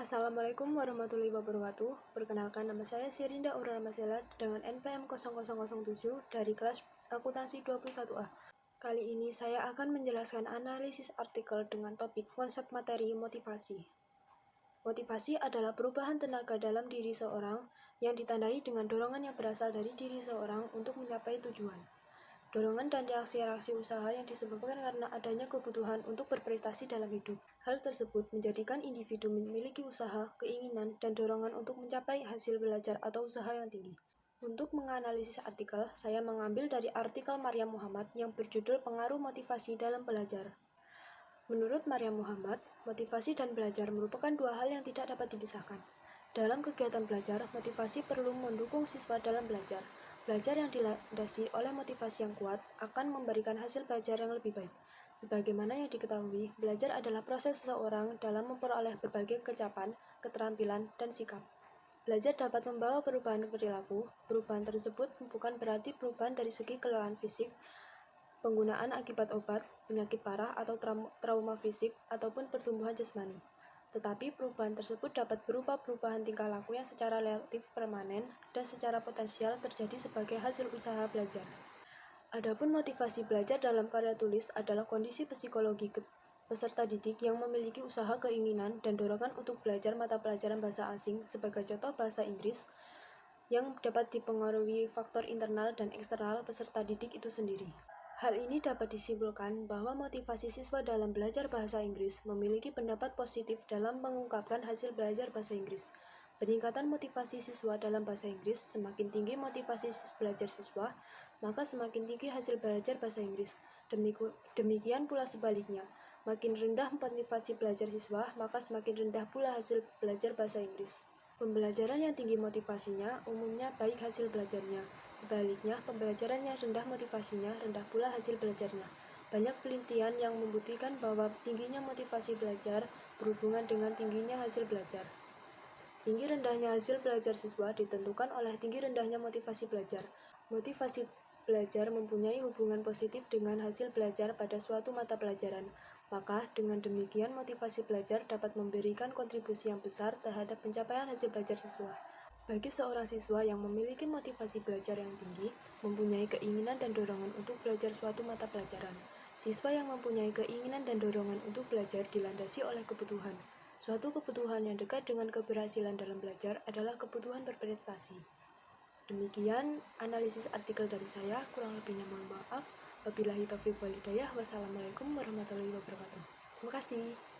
Assalamualaikum warahmatullahi wabarakatuh. Perkenalkan, nama saya Sirinda Aurora Masela dengan NPM 0007 dari kelas akuntansi 21A. Kali ini saya akan menjelaskan analisis artikel dengan topik konsep materi motivasi. Motivasi adalah perubahan tenaga dalam diri seorang yang ditandai dengan dorongan yang berasal dari diri seorang untuk mencapai tujuan. Dorongan dan reaksi-reaksi usaha yang disebabkan karena adanya kebutuhan untuk berprestasi dalam hidup. Hal tersebut menjadikan individu memiliki usaha, keinginan, dan dorongan untuk mencapai hasil belajar atau usaha yang tinggi. Untuk menganalisis artikel, saya mengambil dari artikel Maryam Muhammad yang berjudul Pengaruh Motivasi dalam Belajar. Menurut Maryam Muhammad, motivasi dan belajar merupakan dua hal yang tidak dapat dipisahkan. Dalam kegiatan belajar, motivasi perlu mendukung siswa dalam belajar. Belajar yang dilandasi oleh motivasi yang kuat akan memberikan hasil belajar yang lebih baik. Sebagaimana yang diketahui, belajar adalah proses seseorang dalam memperoleh berbagai kecapan, keterampilan, dan sikap. Belajar dapat membawa perubahan perilaku. Perubahan tersebut bukan berarti perubahan dari segi kelelahan fisik, penggunaan akibat obat, penyakit parah atau trauma fisik, ataupun pertumbuhan jasmani. Tetapi perubahan tersebut dapat berupa perubahan tingkah laku yang secara relatif permanen dan secara potensial terjadi sebagai hasil usaha belajar. Adapun motivasi belajar dalam karya tulis adalah kondisi psikologi peserta didik yang memiliki usaha, keinginan, dan dorongan untuk belajar mata pelajaran bahasa asing, sebagai contoh bahasa Inggris, yang dapat dipengaruhi faktor internal dan eksternal peserta didik itu sendiri. Hal ini dapat disimpulkan bahwa motivasi siswa dalam belajar bahasa Inggris memiliki pendapat positif dalam mengungkapkan hasil belajar bahasa Inggris. Peningkatan motivasi siswa dalam bahasa Inggris, semakin tinggi motivasi belajar siswa, maka semakin tinggi hasil belajar bahasa Inggris. Demikian pula sebaliknya, makin rendah motivasi belajar siswa, maka semakin rendah pula hasil belajar bahasa Inggris. Pembelajaran yang tinggi motivasinya umumnya baik hasil belajarnya. Sebaliknya, pembelajaran yang rendah motivasinya rendah pula hasil belajarnya. Banyak penelitian yang membuktikan bahwa tingginya motivasi belajar berhubungan dengan tingginya hasil belajar. Tinggi rendahnya hasil belajar siswa ditentukan oleh tinggi rendahnya motivasi belajar. Motivasi belajar mempunyai hubungan positif dengan hasil belajar pada suatu mata pelajaran. Maka, dengan demikian motivasi belajar dapat memberikan kontribusi yang besar terhadap pencapaian hasil belajar siswa. Bagi seorang siswa yang memiliki motivasi belajar yang tinggi, mempunyai keinginan dan dorongan untuk belajar suatu mata pelajaran. Siswa yang mempunyai keinginan dan dorongan untuk belajar dilandasi oleh kebutuhan. Suatu kebutuhan yang dekat dengan keberhasilan dalam belajar adalah kebutuhan berprestasi. Demikian analisis artikel dari saya, kurang lebihnya mohon maaf. Wabillahi taufiq wal hidayah. Wassalamualaikum warahmatullahi wabarakatuh. Terima kasih.